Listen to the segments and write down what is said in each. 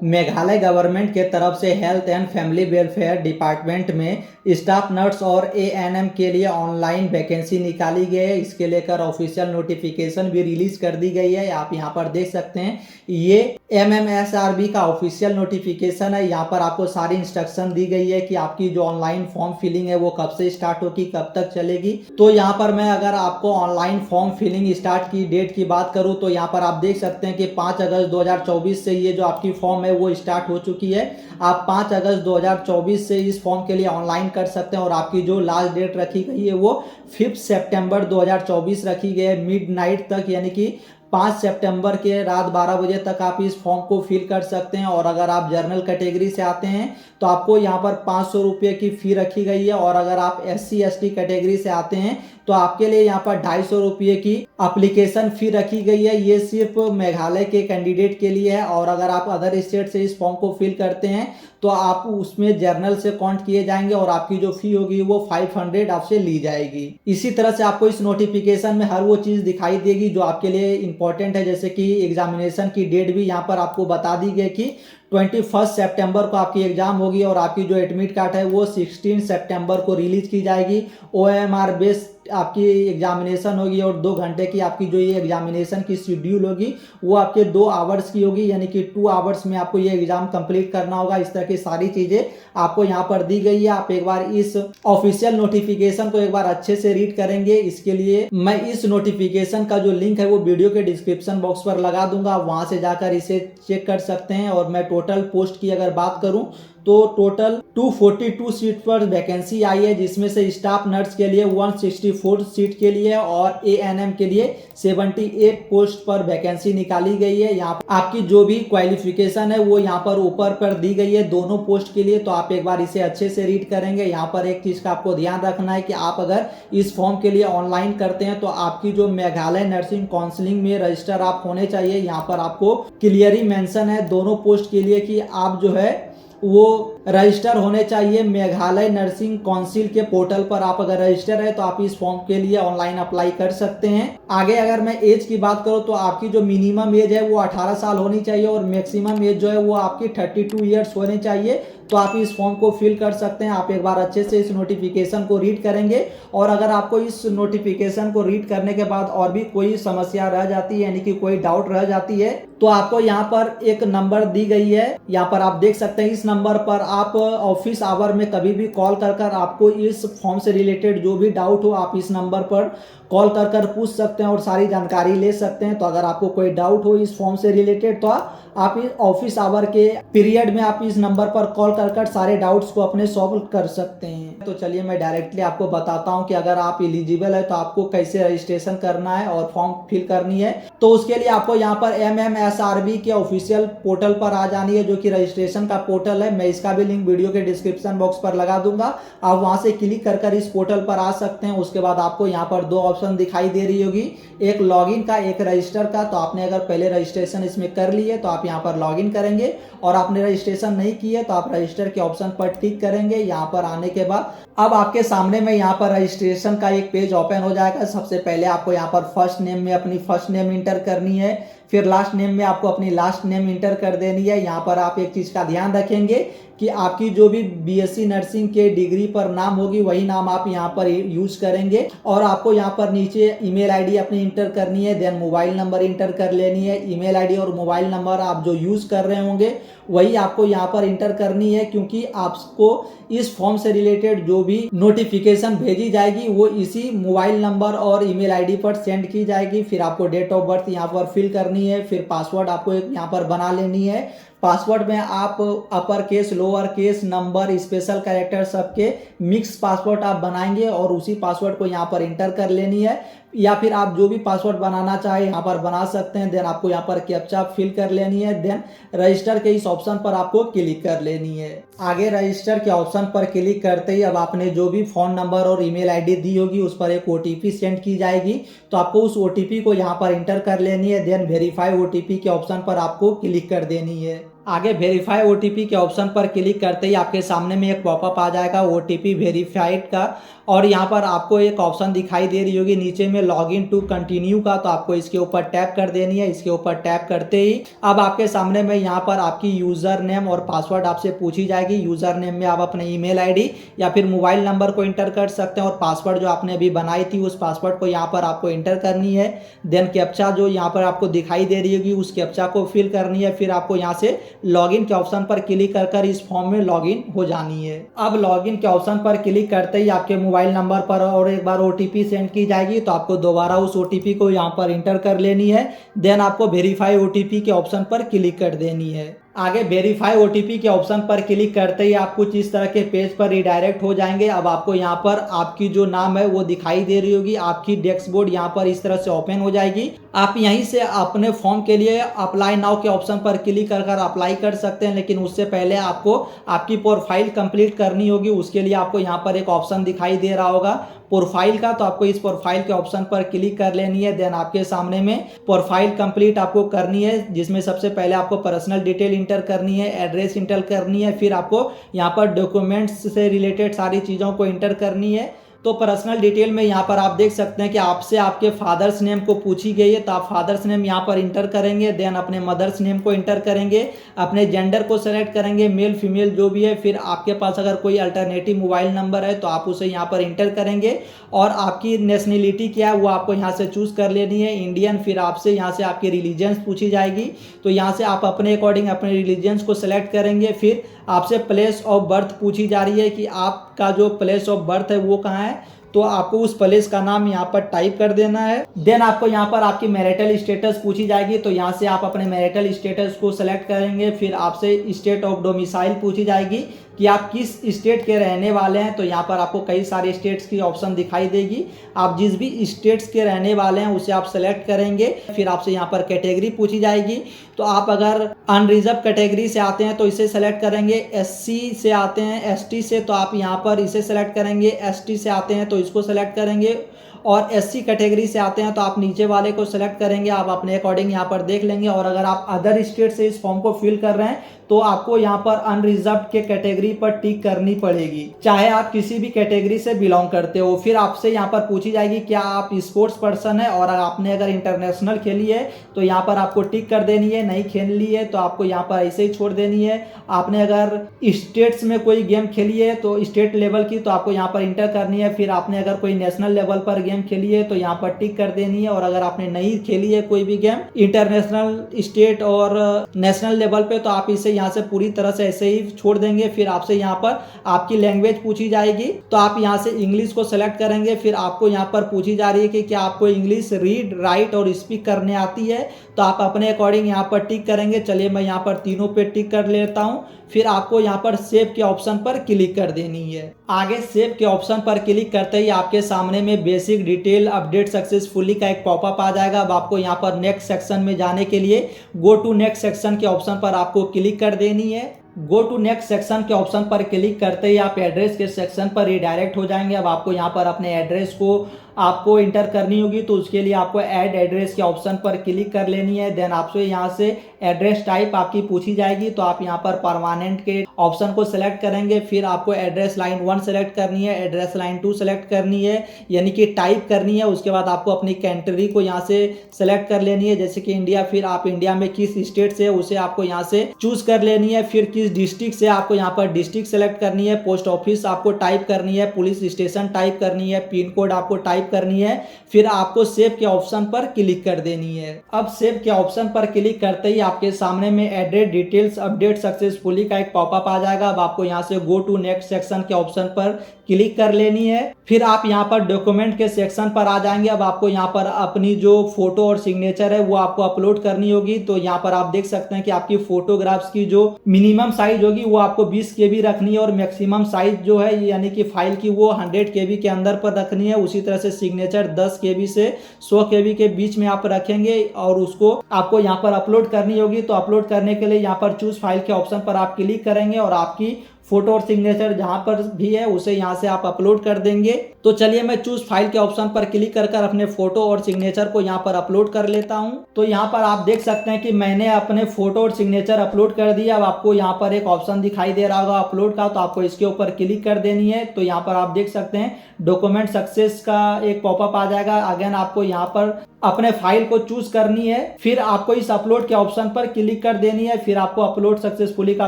Meghalaya government के तरफ से health and family welfare department में स्टाफ नर्स और एएनएम के लिए ऑनलाइन वैकेंसी निकाली गई है। इसके लेकर ऑफिशियल नोटिफिकेशन भी रिलीज कर दी गई है। आप यहां पर देख सकते हैं, ये एमएमएसआरबी का ऑफिशियल नोटिफिकेशन है। यहाँ पर आपको सारी इंस्ट्रक्शन दी गई है कि आपकी जो ऑनलाइन फॉर्म फिलिंग है वो कब से स्टार्ट होगी, कब तक चलेगी। तो यहाँ पर मैं अगर आपको ऑनलाइन फॉर्म फिलिंग स्टार्ट की डेट की बात करूँ तो यहाँ पर आप देख सकते हैं कि 5 अगस्त 2024 से ये जो आपकी फॉर्म है वो स्टार्ट हो चुकी है। आप 5 अगस्त 2024 से इस फॉर्म के लिए ऑनलाइन कर सकते हैं और आपकी जो लास्ट डेट रखी गई है वो 5 सितंबर 2024 रखी गई है मिडनाइट तक, यानी कि 5 सितंबर के रात 12 बजे तक आप इस फॉर्म को फिल कर सकते हैं। और अगर आप जनरल कैटेगरी से आते हैं तो आपको यहाँ पर 500 रुपये की फ़ी रखी गई है। और अगर आप SC ST कैटेगरी से आते हैं तो आपके लिए यहाँ पर 250 रुपये की एप्लीकेशन फ़ी रखी गई है। ये सिर्फ मेघालय के कैंडिडेट के लिए है। और अगर आप अदर स्टेट से इस फॉर्म को फिल करते हैं तो आप उसमें जर्नल से काउंट किए जाएंगे और आपकी जो फ़ी होगी वो 500 आपसे ली जाएगी। इसी तरह से आपको इस नोटिफिकेशन में हर वो चीज़ दिखाई देगी जो आपके लिए इंपॉर्टेंट है, जैसे कि एग्जामिनेशन की डेट भी यहाँ पर आपको बता दी गई कि 21 सितंबर को आपकी एग्जाम होगी और आपकी जो एडमिट कार्ड है वो 16 सितंबर को रिलीज की जाएगी। OMR बेस्ड आपकी एग्जामिनेशन होगी और 2 घंटे की आपकी जो ये एग्जामिनेशन की शेड्यूल होगी वो आपके 2 आवर्स की होगी, यानी कि 2 आवर्स में आपको ये एग्जाम कंप्लीट करना होगा। इस तरह की सारी चीज़ें आपको यहाँ पर दी गई है। आप एक बार इस ऑफिशियल नोटिफिकेशन को एक बार अच्छे से रीड करेंगे। इसके लिए मैं इस नोटिफिकेशन का जो लिंक है वो वीडियो के डिस्क्रिप्शन बॉक्स पर लगा दूंगा, वहां से जाकर इसे चेक कर सकते हैं। और मैं टोटल पोस्ट की अगर बात करूं तो टोटल 242 सीट पर वैकेंसी आई है, जिसमें से स्टाफ नर्स के लिए 164 सीट के लिए और एएनएम के लिए 78 पोस्ट पर वैकेंसी निकाली गई है। यहाँ पर आपकी जो भी क्वालिफिकेशन है वो यहाँ पर ऊपर पर दी गई है दोनों पोस्ट के लिए। तो आप एक बार इसे अच्छे से रीड करेंगे। यहाँ पर एक चीज का आपको ध्यान रखना है कि आप अगर इस फॉर्म के लिए ऑनलाइन करते हैं तो आपकी जो मेघालय नर्सिंग काउंसिलिंग में रजिस्टर आप होने चाहिए। यहाँ पर आपको क्लियरली मेंशन है दोनों पोस्ट के लिए कि आप जो है वो रजिस्टर होने चाहिए मेघालय नर्सिंग काउंसिल के पोर्टल पर। आप अगर रजिस्टर है तो आप इस फॉर्म के लिए ऑनलाइन अप्लाई कर सकते हैं। आगे अगर मैं एज की बात करूं तो आपकी जो मिनिमम एज है वो 18 साल होनी चाहिए और मैक्सिमम एज जो है वो आपकी 32 ईयर्स होनी चाहिए। तो आप इस फॉर्म को फिल कर सकते हैं। आप एक बार अच्छे से इस नोटिफिकेशन को रीड करेंगे और अगर आपको इस नोटिफिकेशन को रीड करने के बाद और भी कोई समस्या रह जाती है, यानी कि कोई डाउट रह जाती है, तो आपको यहाँ पर एक नंबर दी गई है। यहाँ पर आप देख सकते हैं, इस नंबर पर आप ऑफिस आवर में कभी भी कॉल कर आपको इस फॉर्म से रिलेटेड जो भी डाउट हो आप इस नंबर पर कॉल कर पूछ सकते हैं और सारी जानकारी ले सकते हैं। तो अगर आपको कोई डाउट हो इस फॉर्म से रिलेटेड तो आप इस ऑफिस आवर के पीरियड में आप इस नंबर पर कॉल कर सारे डाउट्स को अपने सॉल्व कर सकते हैं। तो चलिए मैं डायरेक्टली आपको बताता हूं कि अगर आप एलिजिबल है तो आपको कैसे रजिस्ट्रेशन करना है और फॉर्म फिल करनी है। तो उसके लिए आपको यहाँ पर MMSRB के ऑफिशियल पोर्टल पर आ जानी है, जो कि रजिस्ट्रेशन का पोर्टल है। मैं इसका भी लिंक वीडियो के डिस्क्रिप्शन बॉक्स पर लगा दूंगा। आप वहां से क्लिक कर इस पोर्टल पर आ सकते हैं। उसके बाद आपको यहाँ पर 2 ऑप्शन दिखाई दे रही होगी, एक लॉगिन का, एक रजिस्टर का। तो आपने अगर पहले रजिस्ट्रेशन इसमें कर ली है तो आप यहाँ पर लॉगिन करेंगे और आपने रजिस्ट्रेशन नहीं की है तो आप रजिस्टर के ऑप्शन पर टिक करेंगे। यहाँ पर आने के बाद अब आपके सामने में यहाँ पर रजिस्ट्रेशन का एक पेज ओपन हो जाएगा। सबसे पहले आपको यहाँ पर फर्स्ट नेम में अपनी फर्स्ट नेम इंटर करनी है, फिर लास्ट नेम में आपको अपनी लास्ट नेम इंटर कर देनी है। यहाँ पर आप एक चीज का ध्यान रखेंगे कि आपकी जो भी BSc नर्सिंग के डिग्री पर नाम होगी वही नाम आप यहाँ पर यूज करेंगे। और आपको यहाँ पर नीचे ईमेल आईडी अपनी इंटर करनी है, देन मोबाइल नंबर इंटर कर लेनी है। ईमेल आईडी और मोबाइल नंबर आप जो यूज कर रहे होंगे वही आपको यहाँ पर इंटर करनी है, क्योंकि आपको इस फॉर्म से रिलेटेड जो भी नोटिफिकेशन भेजी जाएगी वो इसी मोबाइल नंबर और ईमेल आईडी पर सेंड की जाएगी। फिर आपको डेट ऑफ बर्थ यहाँ पर फिल करनी है, फिर पासवर्ड आपको यहाँ पर बना लेनी है। पासवर्ड में आप upper case, lower case, number, special character सबके मिक्स पासवर्ड आप बनाएंगे और उसी पासवर्ड को यहाँ पर इंटर कर लेनी है। या फिर आप जो भी पासवर्ड बनाना चाहे यहाँ पर बना सकते हैं। देन आपको यहाँ पर कैप्चा फिल कर लेनी है, देन रजिस्टर के इस ऑप्शन पर आपको क्लिक कर लेनी है। आगे रजिस्टर के ऑप्शन पर क्लिक करते ही अब आपने जो भी फोन नंबर और ईमेल आईडी दी होगी उस पर एक OTP सेंड की जाएगी। तो आपको उस OTP को यहाँ पर इंटर कर लेनी है, देन वेरीफाई OTP के ऑप्शन पर आपको क्लिक कर देनी है। आगे वेरीफाई ओटीपी के ऑप्शन पर क्लिक करते ही आपके सामने में एक पॉपअप आ जाएगा ओटीपी वेरीफाइड का, और यहाँ पर आपको एक ऑप्शन दिखाई दे रही होगी नीचे में लॉगिन टू कंटिन्यू का, तो आपको इसके ऊपर टैप कर देनी है। इसके ऊपर टैप करते ही अब आपके सामने में यहाँ पर आपकी यूजर नेम और पासवर्ड आपसे पूछी जाएगी। यूजर नेम में आप अपने ईमेल आईडी या फिर मोबाइल नंबर को इंटर कर सकते हैं, और पासवर्ड जो आपने अभी बनाई थी उस पासवर्ड को यहाँ पर आपको इंटर करनी है। देन कैप्चा जो यहाँ पर आपको दिखाई दे रही होगी उस कैप्चा को फिल करनी है। फिर आपको यहाँ से लॉगिन के ऑप्शन पर क्लिक कर इस फॉर्म में लॉगिन हो जानी है। अब लॉगिन के ऑप्शन पर क्लिक करते ही आपके मोबाइल नंबर पर और एक बार ओटीपी सेंड की जाएगी, तो आपको दोबारा उस ओटीपी को यहाँ पर इंटर कर लेनी है। देन आपको वेरीफाई ओटीपी के ऑप्शन पर क्लिक कर देनी है। आगे वेरीफाई ओटीपी के ऑप्शन पर क्लिक करते ही आप कुछ इस तरह के पेज पर रिडायरेक्ट हो जाएंगे। अब आपको यहाँ पर आपकी जो नाम है वो दिखाई दे रही होगी, आपकी डैशबोर्ड यहाँ पर इस तरह से ओपन हो जाएगी। आप यहीं से अपने फॉर्म के लिए अप्लाई नाउ के ऑप्शन पर क्लिक कर अप्लाई कर सकते हैं, लेकिन उससे पहले आपको आपकी प्रोफाइल कंप्लीट करनी होगी। उसके लिए आपको यहाँ पर एक ऑप्शन दिखाई दे रहा होगा प्रोफाइल का, तो आपको इस प्रोफाइल के ऑप्शन पर क्लिक कर लेनी है। देन आपके सामने में प्रोफाइल कंप्लीट आपको करनी है, जिसमें सबसे पहले आपको पर्सनल डिटेल इंटर करनी है, एड्रेस इंटर करनी है, फिर आपको यहाँ पर डॉक्यूमेंट्स से रिलेटेड सारी चीज़ों को इंटर करनी है। तो पर्सनल डिटेल में यहाँ पर आप देख सकते हैं कि आपसे आपके फादर्स नेम को पूछी गई है, तो आप फादर्स नेम यहाँ पर इंटर करेंगे। देन अपने मदर्स नेम को इंटर करेंगे, अपने जेंडर को सेलेक्ट करेंगे, मेल फीमेल जो भी है। फिर आपके पास अगर कोई अल्टरनेटिव मोबाइल नंबर है तो आप उसे यहाँ पर इंटर करेंगे, और आपकी नेशनलिटी क्या है वो आपको यहाँ से चूज़ कर लेनी है, इंडियन। फिर आपसे यहाँ से आपकी रिलीजन्स पूछी जाएगी, तो यहाँ से आप अपने अकॉर्डिंग अपने रिलीजन्स को सेलेक्ट करेंगे। फिर आपसे प्लेस ऑफ बर्थ पूछी जा रही है कि आपका जो प्लेस ऑफ बर्थ है वो कहाँ है, तो आपको उस प्लेस का नाम यहाँ पर टाइप कर देना है। देन आपको यहाँ पर आपकी मैरिटल स्टेटस पूछी जाएगी, तो यहाँ से आप अपने मैरिटल स्टेटस को सेलेक्ट करेंगे। फिर आपसे स्टेट ऑफ डोमिसाइल पूछी जाएगी कि आप किस स्टेट के रहने वाले हैं, तो यहाँ पर आपको कई सारे स्टेट्स की ऑप्शन दिखाई देगी। आप जिस भी स्टेट्स के रहने वाले हैं उसे आप सेलेक्ट करेंगे। फिर आपसे यहाँ पर कैटेगरी पूछी जाएगी, तो आप अगर अनरिजर्व कैटेगरी से आते हैं तो इसे सेलेक्ट करेंगे, एससी से आते हैं, एसटी से तो आप यहाँ पर इसे सेलेक्ट करेंगे, एसटी से आते हैं तो इसको सेलेक्ट करेंगे, और एससी कैटेगरी से आते हैं तो आप नीचे वाले को सेलेक्ट करेंगे। आप अपने अकॉर्डिंग यहाँ पर देख लेंगे। और अगर आप अदर स्टेट से इस फॉर्म को फिल कर रहे हैं तो आपको यहाँ पर अनरिजर्व के कैटेगरी पर टिक करनी पड़ेगी, चाहे आप किसी भी कैटेगरी से बिलोंग करते हो। फिर आपसे यहाँ पर पूछी जाएगी क्या आप स्पोर्ट्स पर्सन है, और आपने अगर इंटरनेशनल खेली है तो यहाँ पर आपको टिक कर देनी है, नहीं खेल ली है तो आपको यहाँ पर ऐसे ही छोड़ देनी है। आपने अगर स्टेट्स में कोई गेम खेली है तो स्टेट लेवल की, तो आपको यहाँ पर इंटर करनी है। फिर आपने अगर कोई नेशनल लेवल पर गेम खेली है तो यहाँ पर टिक कर देनी है, और अगर आपने नहीं खेली है कोई भी गेम इंटरनेशनल, स्टेट और नेशनल लेवल पे, तो आप इसे यहाँ से पूरी तरह से ऐसे ही छोड़ देंगे। फिर आपसे यहाँ पर आपकी लैंग्वेज पूछी जाएगी, तो आप यहाँ से इंग्लिश को सेलेक्ट करेंगे। फिर आपको यहाँ पर पूछी जा रही है कि क्या आपको इंग्लिश रीड, राइट और स्पीक करने आती है, तो आप अपने अकॉर्डिंग यहाँ पर टिक करेंगे। चलिए मैं यहाँ पर तीनों पे टिक कर लेता हूँ। फिर आपको यहाँ पर सेव के ऑप्शन पर क्लिक कर देनी है। आगे सेव के ऑप्शन पर क्लिक करते ही आपके सामने में बेसिक डिटेल अपडेट सक्सेसफुली का एक पॉपअप आ जाएगा। अब आपको यहाँ पर नेक्स्ट सेक्शन में जाने के लिए गो टू नेक्स्ट सेक्शन के ऑप्शन पर आपको क्लिक कर देनी है। गो टू नेक्स्ट सेक्शन के ऑप्शन पर क्लिक करते ही आप एड्रेस के सेक्शन पर रिडायरेक्ट हो जाएंगे। अब आपको यहाँ पर अपने एड्रेस को आपको इंटर करनी होगी, तो उसके लिए आपको ऐड एड्रेस के ऑप्शन पर क्लिक कर लेनी है। देन आपसे यहाँ से एड्रेस टाइप आपकी पूछी जाएगी, तो आप यहाँ पर परमानेंट के ऑप्शन को सिलेक्ट करेंगे। फिर आपको एड्रेस लाइन 1 सेलेक्ट करनी है, एड्रेस लाइन 2 सेलेक्ट करनी है, यानी कि टाइप करनी है। उसके बाद आपको अपनी कंट्री को यहाँ से सेलेक्ट कर लेनी है, जैसे कि इंडिया। फिर आप इंडिया में किस स्टेट से उसे आपको यहाँ से चूज कर लेनी है। फिर किस डिस्ट्रिक्ट से आपको यहाँ पर डिस्ट्रिक्ट सेलेक्ट करनी है, पोस्ट ऑफिस आपको टाइप करनी है, पुलिस स्टेशन टाइप करनी है, पिन कोड आपको टाइप करनी है। फिर आपको सेव के ऑप्शन पर क्लिक कर देनी है। अब सेव के ऑप्शन पर क्लिक करते ही आपके सामने में एड्रेस डिटेल्स अपडेट सक्सेसफुली का एक पॉपअप आ जाएगा। अब आपको यहाँ से गो टू नेक्स्ट सेक्शन के ऑप्शन पर क्लिक कर लेनी है। फिर आप यहाँ पर डॉक्यूमेंट के सेक्शन पर आ जाएंगे। अब आपको यहाँ पर अपनी जो फोटो और सिग्नेचर है वो आपको अपलोड करनी होगी। तो यहाँ पर आप देख सकते हैं कि आपकी फोटोग्राफ्स की जो मिनिमम साइज होगी वो आपको 20 KB रखनी है, और मैक्सिमम साइज जो है यानी कि फाइल की वो 100 KB के अंदर पर रखनी है। उसी तरह से सिग्नेचर 10 KB से 100 KB के बीच में आप रखेंगे, और उसको आपको यहाँ पर अपलोड करनी होगी। तो अपलोड करने के लिए यहाँ पर चूज फाइल के ऑप्शन पर आप क्लिक करेंगे, और आपकी फोटो और सिग्नेचर जहां पर भी है उसे यहां से आप अपलोड कर देंगे। तो चलिए मैं चूज फाइल के ऑप्शन पर क्लिक कर अपने फोटो और सिग्नेचर को यहां पर अपलोड कर लेता हूं। तो यहां पर आप देख सकते हैं कि मैंने अपने फोटो और सिग्नेचर अपलोड कर दिया। अब आपको यहां पर एक ऑप्शन दिखाई दे रहा होगा अपलोड का, तो आपको इसके ऊपर क्लिक कर देनी है। तो यहां पर आप देख सकते हैं डॉक्यूमेंट सक्सेस का एक पॉपअप आ जाएगा। अगेन आपको यहां पर अपने फाइल को चूज करनी है, फिर आपको इस अपलोड के ऑप्शन पर क्लिक कर देनी है, फिर आपको अपलोड सक्सेसफुली का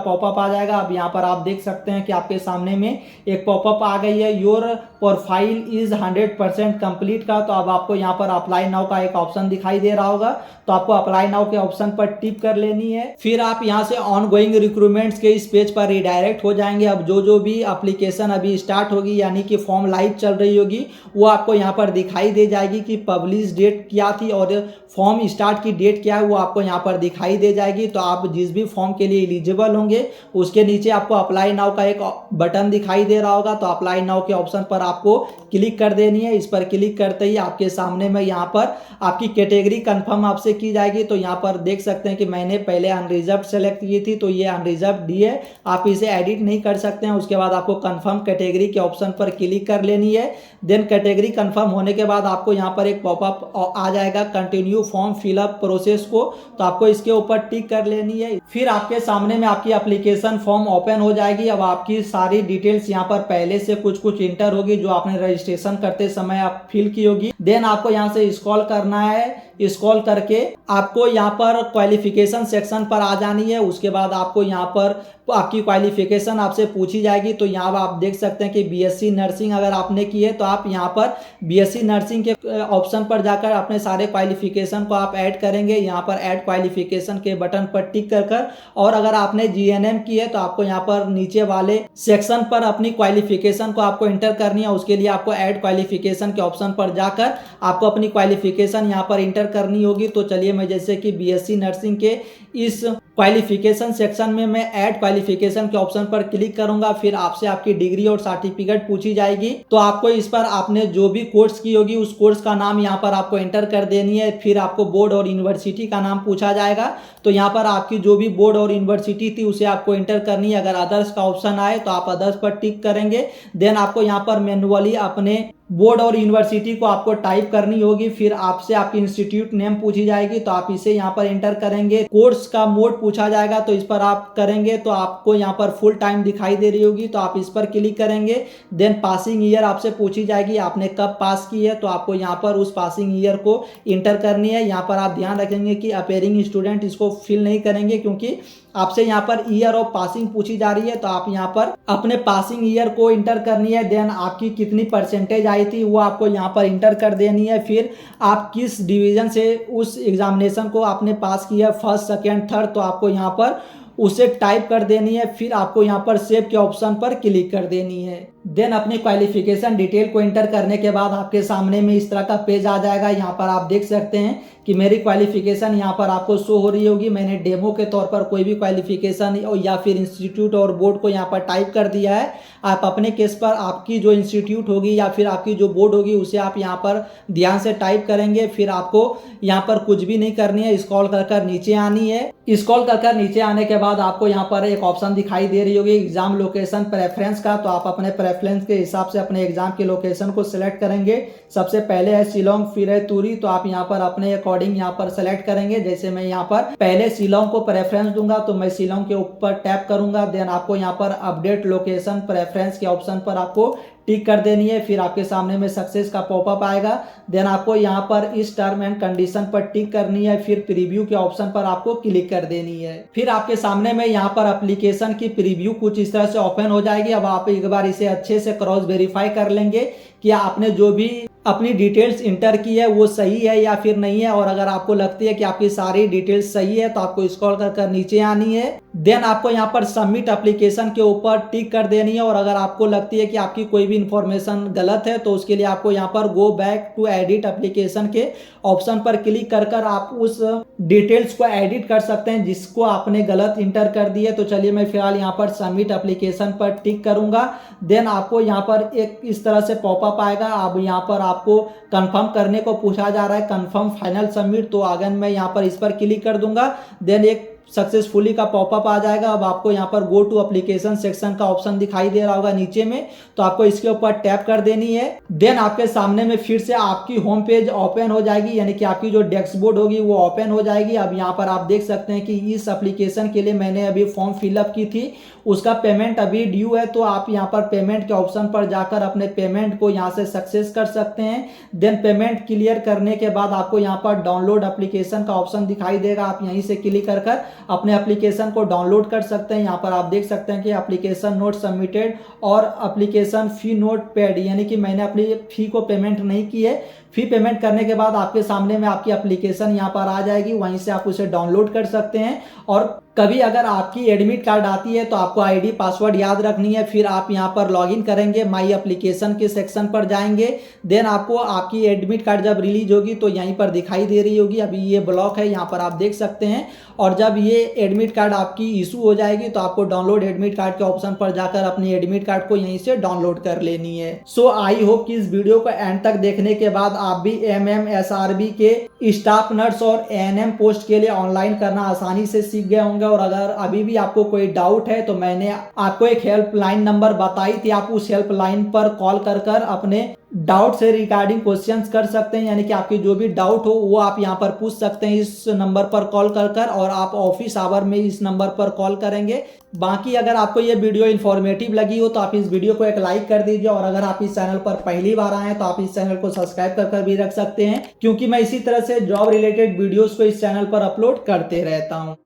पॉपअप आ जाएगा। अब यहाँ पर आप देख सकते हैं कि आपके सामने में एक पॉपअप आ गई है, योर प्रोफाइल इज 100% कंप्लीट का। तो अब आपको यहाँ पर अप्लाई नाउ का एक ऑप्शन दिखाई दे रहा होगा, तो आपको अप्लाई नाउ के ऑप्शन पर टिप कर लेनी है। फिर आप यहाँ से ऑन गोइंग रिक्रूटमेंट्स के इस पेज पर रिडायरेक्ट हो जाएंगे। अब जो भी एप्लीकेशन अभी स्टार्ट होगी यानी कि फॉर्म लाइव चल रही होगी वो आपको यहाँ पर दिखाई दे जाएगी कि पब्लिश डेट क्या थी और फॉर्म स्टार्ट की डेट क्या है वो आपको यहाँ पर दिखाई दे जाएगी। तो आप जिस भी फॉर्म के लिए एलिजिबल होंगे उसके नीचे आपको अप्लाई नाउ का एक बटन दिखाई दे रहा होगा, तो अप्लाई नाउ के ऑप्शन पर आपको क्लिक कर देनी है। इस पर क्लिक करते ही आपके सामने में यहाँ पर आपकी कैटेगरी कंफर्म आपसे की जाएगी। तो यहाँ पर देख सकते हैं कि मैंने पहले अनरिजर्व सेलेक्ट की थी, तो ये अनरिजर्व डी है, आप इसे एडिट नहीं कर सकते हैं। उसके बाद आपको कंफर्म कैटेगरी के ऑप्शन पर क्लिक कर लेनी है। देन कैटेगरी कंफर्म होने के बाद आपको यहाँ पर एक पॉपअप आ जाएगा कंटिन्यू फॉर्म फिलअप प्रोसेस को, तो आपको इसके ऊपर टिक कर लेनी है। फिर आपके सामने में आपकी एप्लीकेशन फॉर्म ओपन हो जाएगी। अब आपकी सारी डिटेल्स यहाँ पर पहले से कुछ इंटर होगी जो आपने रजिस्ट्रेशन करते समय आप फिल की होगी। देन आपको यहाँ से स्क्रॉल करना है, स्क्रॉल करके आपको यहाँ पर क्वालिफिकेशन सेक्शन पर आ जानी है। उसके बाद आपको यहाँ पर आपकी क्वालिफिकेशन आपसे पूछी जाएगी। तो यहाँ आप देख सकते हैं कि बीएससी नर्सिंग अगर आपने की है तो आप यहाँ पर बीएससी नर्सिंग के ऑप्शन पर जाकर अपने सारे क्वालिफिकेशन को आप ऐड करेंगे। यहाँ पर ऐड क्वालिफिकेशन के बटन पर टिक कर और अगर आपने जीएनएम की है तो आपको यहाँ पर नीचे वाले सेक्शन पर अपनी क्वालिफिकेशन को आपको इंटर करनी है। उसके लिए आपको ऐड क्वालिफिकेशन के ऑप्शन पर जाकर आपको अपनी क्वालिफिकेशन यहाँ पर इंटर करनी होगी। तो चलिए मैं जैसे कि बीएससी नर्सिंग के इस क्वालिफिकेशन सेक्शन में मैं ऐड क्वालिफिकेशन के ऑप्शन पर क्लिक करूंगा। फिर आपसे आपकी डिग्री और सर्टिफिकेट पूछी जाएगी, तो आपको इस पर आपने जो भी कोर्स की होगी उस कोर्स का नाम यहाँ पर आपको एंटर कर देनी है। फिर आपको बोर्ड और यूनिवर्सिटी का नाम पूछा जाएगा, तो यहाँ पर आपकी जो भी बोर्ड और यूनिवर्सिटी थी उसे आपको एंटर करनी है। अगर अदर्स का ऑप्शन आए तो आप अदर्स पर टिक करेंगे। देन आपको यहाँ पर मैन्युअली अपने बोर्ड और यूनिवर्सिटी को आपको टाइप करनी होगी। फिर आपसे आपकी इंस्टीट्यूट नेम पूछी जाएगी, तो आप इसे यहाँ पर एंटर करेंगे। कोर्स का मोड पूछा जाएगा, तो इस पर आप करेंगे तो आपको यहाँ पर फुल टाइम दिखाई दे रही होगी, तो आप इस पर क्लिक करेंगे। देन पासिंग ईयर आपसे पूछी जाएगी, आपने कब पास की है, तो आपको यहाँ पर उस पासिंग ईयर को इंटर करनी है। यहाँ पर आप ध्यान रखेंगे कि अपेयरिंग स्टूडेंट इसको फिल नहीं करेंगे क्योंकि आपसे यहाँ पर ईयर ऑफ पासिंग पूछी जा रही है। तो आप यहाँ पर अपने पासिंग ईयर को इंटर करनी है। देन आपकी कितनी परसेंटेज आई थी वो आपको यहाँ पर इंटर कर देनी है। फिर आप किस डिवीजन से उस एग्जामिनेशन को आपने पास किया, फर्स्ट सेकेंड थर्ड, तो आपको यहाँ पर उसे टाइप कर देनी है। फिर आपको यहाँ पर सेव के ऑप्शन पर क्लिक कर देनी है। देन अपनी क्वालिफिकेशन डिटेल को एंटर करने के बाद आपके सामने में इस तरह का पेज आ जाएगा। यहाँ पर आप देख सकते हैं कि मेरी क्वालिफिकेशन यहाँ पर आपको शो हो रही होगी। मैंने डेमो के तौर पर कोई भी क्वालिफिकेशन या फिर इंस्टीट्यूट और बोर्ड को यहाँ पर टाइप कर दिया है। आप अपने केस पर आपकी जो इंस्टीट्यूट होगी या फिर आपकी जो बोर्ड होगी उसे आप यहाँ पर ध्यान से टाइप करेंगे। फिर आपको यहाँ पर कुछ भी नहीं करनी है, स्क्रॉल कर नीचे आनी है। स्क्रॉल कर नीचे आने के बाद आपको यहाँ पर एक ऑप्शन दिखाई दे रही होगी एग्जाम लोकेशन प्रेफरेंस का, तो आप अपने प्रेफरेंस के हिसाब से अपने एग्जाम के लोकेशन को सिलेक्ट करेंगे। सबसे पहले है शिलोंग, फिर है तुरी, तो आप यहाँ पर अपने अकॉर्डिंग यहाँ पर सेलेक्ट करेंगे। जैसे मैं यहाँ पर पहले शिलोंग को प्रेफरेंस दूंगा तो मैं शिलोंग के ऊपर टैप करूंगा। देन आपको यहाँ पर अपडेट लोकेशन प्रेफरेंस के ऑप्शन पर आपको टिक कर देनी है। फिर आपके सामने में सक्सेस का पॉपअप आएगा। देन आपको यहाँ पर इस टर्म एंड कंडीशन पर टिक करनी है। फिर प्रीव्यू के ऑप्शन पर आपको क्लिक कर देनी है। फिर आपके सामने में यहाँ पर एप्लीकेशन की प्रीव्यू कुछ इस तरह से ओपन हो जाएगी। अब आप एक बार इसे अच्छे से क्रॉस वेरीफाई कर लेंगे कि आपने जो भी अपनी डिटेल्स इंटर की है वो सही है या फिर नहीं है। और अगर आपको लगती है कि आपकी सारी डिटेल्स सही है तो आपको स्क्रॉल कर नीचे आनी है। देन आपको यहाँ पर सबमिट एप्लीकेशन के ऊपर टिक कर देनी है। और अगर आपको लगती है कि आपकी कोई भी इंफॉर्मेशन गलत है तो उसके लिए आपको यहाँ पर go back to edit application के ऑप्शन पर क्लिक कर आप उस डिटेल्स को एडिट कर सकते हैं जिसको आपने गलत इंटर कर दी है। तो चलिए मैं फिलहाल यहाँ पर सबमिट एप्लीकेशन पर टिक करूंगा। देन आपको यहाँ पर एक इस तरह से पॉपअप आएगा। अब यहाँ पर आपको कंफर्म करने को पूछा जा रहा है, कंफर्म फाइनल सबमिट, तो अगर मैं यहाँ पर इस पर क्लिक कर दूंगा। देन एक सक्सेसफुली का पॉपअप आ जाएगा। अब आपको यहाँ पर गो टू एप्लीकेशन सेक्शन का ऑप्शन दिखाई दे रहा होगा नीचे में, तो आपको इसके ऊपर टैप कर देनी है। देन आपके सामने में फिर से आपकी होम पेज ओपन हो जाएगी, यानी कि आपकी जो डैशबोर्ड होगी वो ओपन हो जाएगी। अब यहाँ पर आप देख सकते हैं कि इस एप्लीकेशन के लिए मैंने अभी फॉर्म फिलअप की थी, उसका पेमेंट अभी ड्यू है, तो आप यहाँ पर पेमेंट के ऑप्शन पर जाकर अपने पेमेंट को यहाँ से सक्सेस कर सकते हैं। देन पेमेंट क्लियर करने के बाद आपको यहाँ पर डाउनलोड एप्लीकेशन का ऑप्शन दिखाई देगा, आप यहीं से क्लिक कर अपने एप्लीकेशन को डाउनलोड कर सकते हैं। यहाँ पर आप देख सकते हैं कि एप्लीकेशन नोट सबमिटेड और एप्लीकेशन फी नोट पेड, यानी कि मैंने अपनी फी को पेमेंट नहीं की है। फी पेमेंट करने के बाद आपके सामने में आपकी एप्लीकेशन यहाँ पर आ जाएगी, वहीं से आप उसे डाउनलोड कर सकते हैं। और कभी अगर आपकी एडमिट कार्ड आती है तो आपको आईडी पासवर्ड याद रखनी है, फिर आप यहाँ पर लॉगिन करेंगे, माई एप्लीकेशन के सेक्शन पर जाएंगे। देन आपको आपकी एडमिट कार्ड जब रिलीज होगी तो यहीं पर दिखाई दे रही होगी, अभी ये ब्लॉक है, यहाँ पर आप देख सकते हैं। और जब ये एडमिट कार्ड आपकी इशू हो जाएगी तो आपको डाउनलोड एडमिट कार्ड के ऑप्शन पर जाकर अपनी एडमिट कार्ड को यहीं से डाउनलोड कर लेनी है। सो आई होप कि इस वीडियो को एंड तक देखने के बाद आप भी MMSRB के स्टाफ नर्स और ANM पोस्ट के लिए ऑनलाइन करना आसानी से सीख गए होंगे। और अगर अभी भी आपको कोई डाउट है तो मैंने आपको एक हेल्पलाइन नंबर बताई थी, आप उस हेल्पलाइन पर कॉल कर अपने डाउट से रिगार्डिंग क्वेश्चंस कर सकते हैं, यानी कि आपकी जो भी डाउट हो वो आप यहाँ पर पूछ सकते हैं इस नंबर पर कॉल कर और आप ऑफिस आवर में इस नंबर पर कॉल करेंगे। बाकी अगर आपको ये वीडियो इन्फॉर्मेटिव लगी हो तो आप इस वीडियो को एक लाइक कर दीजिए, और अगर आप इस चैनल पर पहली बार आए हैं तो आप इस चैनल को सब्सक्राइब कर भी रख सकते हैं, क्योंकि मैं इसी तरह से जॉब रिलेटेड वीडियोस को इस चैनल पर अपलोड करते रहता हूँ।